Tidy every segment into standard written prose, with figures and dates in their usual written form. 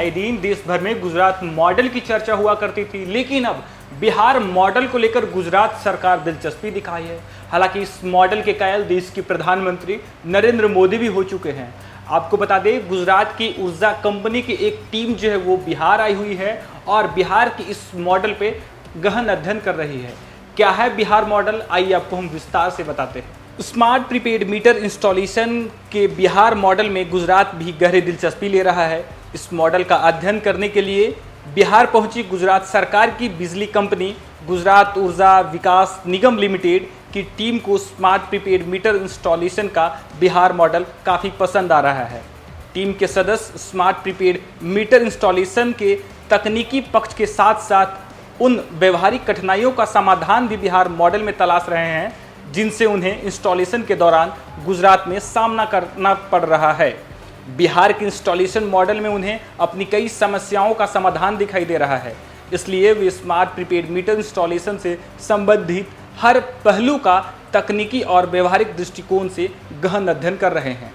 आए दिन देश भर में गुजरात मॉडल की चर्चा हुआ करती थी, लेकिन अब बिहार मॉडल को लेकर गुजरात सरकार दिलचस्पी दिखाई है। हालांकि इस मॉडल के कायल देश के प्रधानमंत्री नरेंद्र मोदी भी हो चुके हैं। आपको बता दें, गुजरात की ऊर्जा कंपनी की एक टीम जो है वो बिहार आई हुई है और बिहार की इस मॉडल पे गहन अध्ययन कर रही है। क्या है बिहार मॉडल, आइए आपको हम विस्तार से बताते हैं। स्मार्ट प्रीपेड मीटर इंस्टॉलेशन के बिहार मॉडल में गुजरात भी गहरी दिलचस्पी ले रहा है। इस मॉडल का अध्ययन करने के लिए बिहार पहुंची गुजरात सरकार की बिजली कंपनी गुजरात ऊर्जा विकास निगम लिमिटेड की टीम को स्मार्ट प्रीपेड मीटर इंस्टॉलेशन का बिहार मॉडल काफ़ी पसंद आ रहा है। टीम के सदस्य स्मार्ट प्रीपेड मीटर इंस्टॉलेशन के तकनीकी पक्ष के साथ साथ उन व्यवहारिक कठिनाइयों का समाधान भी बिहार मॉडल में तलाश रहे हैं जिनसे उन्हें इंस्टॉलेशन के दौरान गुजरात में सामना करना पड़ रहा है। बिहार के इंस्टॉलेशन मॉडल में उन्हें अपनी कई समस्याओं का समाधान दिखाई दे रहा है, इसलिए वे स्मार्ट प्रीपेड मीटर इंस्टॉलेशन से संबंधित हर पहलू का तकनीकी और व्यवहारिक दृष्टिकोण से गहन अध्ययन कर रहे हैं।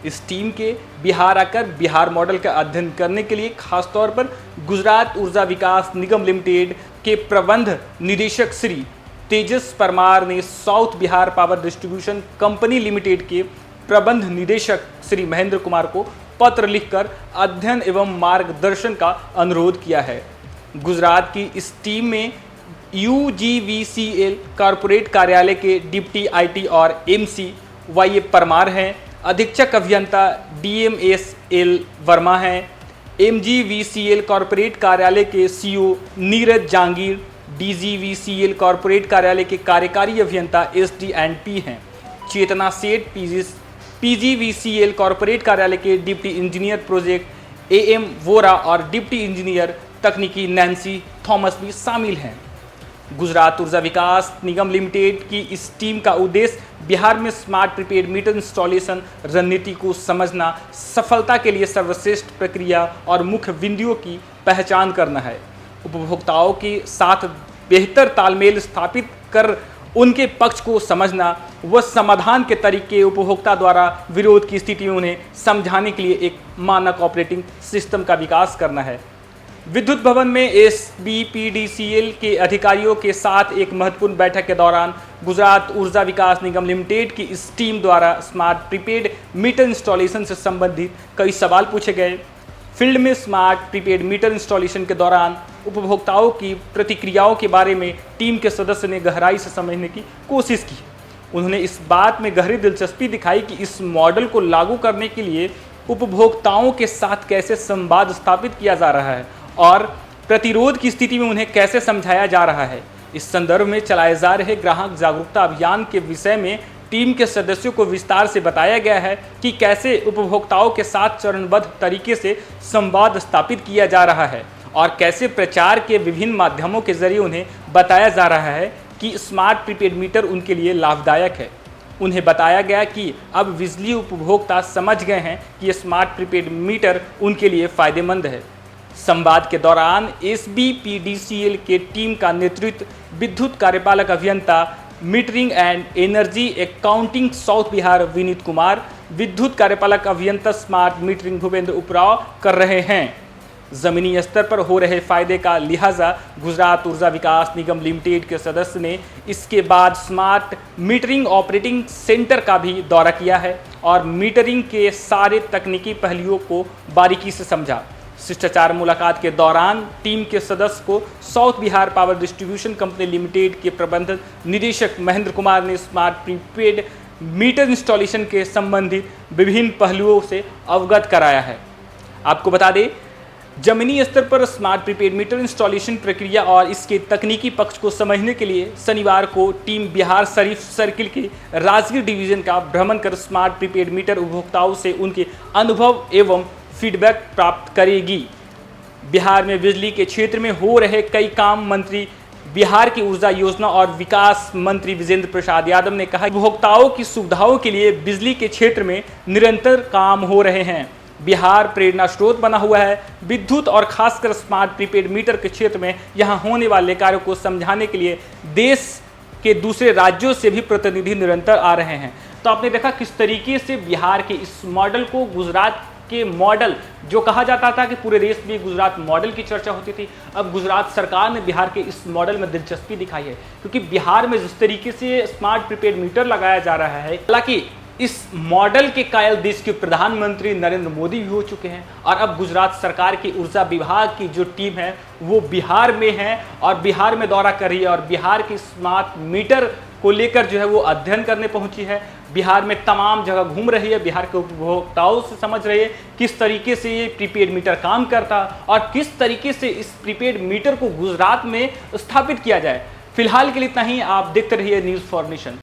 इस टीम के बिहार आकर बिहार मॉडल का अध्ययन करने के लिए खासतौर पर गुजरात ऊर्जा विकास निगम लिमिटेड के प्रबंध निदेशक श्री तेजस परमार ने south Bihar power distribution company limited के प्रबंध निदेशक श्री महेंद्र कुमार को पत्र लिखकर अध्ययन एवं मार्गदर्शन का अनुरोध किया है। गुजरात की इस टीम में UGVCL कॉरपोरेट कार्यालय के डिप्टी IT और MC YA परमार हैं, अधीक्षक अभियंता DMSL वर्मा हैं, MGVCL कॉरपोरेट कार्यालय के CO Neeraj Jangir, DGVCL corporate कार्यालय के कार्यकारी अभियंता SD&P हैं, चेतना सेठ PGVCL कॉरपोरेट कार्यालय के deputy engineer project AM Vora और डिप्टी इंजीनियर तकनीकी नैन्सी थॉमस भी शामिल हैं। गुजरात ऊर्जा विकास निगम लिमिटेड की इस टीम का उद्देश्य बिहार में स्मार्ट प्रीपेड मीटर इंस्टॉलेशन रणनीति को समझना, सफलता के लिए सर्वश्रेष्ठ प्रक्रिया और मुख्य बिंदुओं की पहचान करना है, उपभोक्ताओं के साथ बेहतर तालमेल स्थापित कर उनके पक्ष को समझना व समाधान के तरीके उपभोक्ता द्वारा विरोध की स्थिति में उन्हें समझाने के लिए एक मानक ऑपरेटिंग सिस्टम का विकास करना है। विद्युत भवन में SBPDCL के अधिकारियों के साथ एक महत्वपूर्ण बैठक के दौरान गुजरात ऊर्जा विकास निगम लिमिटेड की इस टीम द्वारा स्मार्ट प्रीपेड मीटर इंस्टॉलेशन से संबंधित कई सवाल पूछे गए। फील्ड में स्मार्ट प्रीपेड मीटर इंस्टॉलेशन के दौरान उपभोक्ताओं की प्रतिक्रियाओं के बारे में टीम के सदस्य ने गहराई से समझने की कोशिश की। उन्होंने इस बात में गहरी दिलचस्पी दिखाई कि इस मॉडल को लागू करने के लिए उपभोक्ताओं के साथ कैसे संवाद स्थापित किया जा रहा है और प्रतिरोध की स्थिति में उन्हें कैसे समझाया जा रहा है। इस संदर्भ में चलाए जा रहे ग्राहक जागरूकता अभियान के विषय में टीम के सदस्यों को विस्तार से बताया गया है कि कैसे उपभोक्ताओं के साथ चरणबद्ध तरीके से संवाद स्थापित किया जा रहा है और कैसे प्रचार के विभिन्न माध्यमों के जरिए उन्हें बताया जा रहा है कि स्मार्ट प्रीपेड मीटर उनके लिए लाभदायक है। उन्हें बताया गया कि अब बिजली उपभोक्ता समझ गए हैं कि स्मार्ट प्रीपेड मीटर उनके लिए फायदेमंद है। संवाद के दौरान SBPDCL के टीम का नेतृत्व विद्युत कार्यपालक अभियंता metering and energy accounting south Bihar Vineet Kumar, विद्युत कार्यपालक अभियंता स्मार्ट मीटरिंग भूपेंद्र उप्राव कर रहे हैं। जमीनी स्तर पर हो रहे फायदे का लिहाजा गुजरात ऊर्जा विकास निगम लिमिटेड के सदस्य ने इसके बाद स्मार्ट मीटरिंग ऑपरेटिंग सेंटर का भी दौरा किया है और मीटरिंग के सारे तकनीकी पहलुओं को बारीकी से समझा। शिष्टाचार मुलाकात के दौरान टीम के सदस्य को south Bihar power distribution company limited के प्रबंध निदेशक महेंद्र कुमार ने स्मार्ट प्रीपेड मीटर इंस्टॉलेशन के संबंधित विभिन्न पहलुओं से अवगत कराया है। आपको बता दें, जमीनी स्तर पर स्मार्ट प्रीपेड मीटर इंस्टॉलेशन प्रक्रिया और इसके तकनीकी पक्ष को समझने के लिए शनिवार को टीम बिहार शरीफ सर्किल के राजगीर डिवीजन का भ्रमण कर स्मार्ट प्रीपेड मीटर उपभोक्ताओं से उनके अनुभव एवं फीडबैक प्राप्त करेगी। बिहार में बिजली के क्षेत्र में हो रहे कई काम मंत्री बिहार की ऊर्जा योजना और विकास मंत्री विजेंद्र प्रसाद यादव ने कहा, उपभोक्ताओं की सुविधाओं के लिए बिजली के क्षेत्र में निरंतर काम हो रहे हैं। बिहार प्रेरणा स्रोत बना हुआ है। विद्युत और खासकर स्मार्ट प्रीपेड मीटर के क्षेत्र में यहाँ होने वाले कार्यों को समझाने के लिए देश के दूसरे राज्यों से भी प्रतिनिधि निरंतर आ रहे हैं। तो आपने देखा किस तरीके से बिहार के इस मॉडल को गुजरात के मॉडल, जो कहा जाता था कि पूरे देश में गुजरात मॉडल की चर्चा होती थी, अब गुजरात सरकार ने बिहार के इस मॉडल में दिलचस्पी दिखाई है, क्योंकि बिहार में जिस तरीके से स्मार्ट प्रीपेड मीटर लगाया जा रहा है, हालांकि इस मॉडल के कायल देश के प्रधानमंत्री नरेंद्र मोदी भी हो चुके हैं और अब गुजरात सरकार की ऊर्जा विभाग की जो टीम है वो बिहार में है और बिहार में दौरा कर रही है और बिहार की स्मार्ट मीटर को लेकर जो है वो अध्ययन करने पहुंची है। बिहार में तमाम जगह घूम रही है, बिहार के उपभोक्ताओं से समझ रही है किस तरीके से ये प्रीपेड मीटर काम करता और किस तरीके से इस प्रीपेड मीटर को गुजरात में स्थापित किया जाए। फिलहाल के लिए इतना ही। आप देखते रहिए न्यूज़ फॉर नेशन।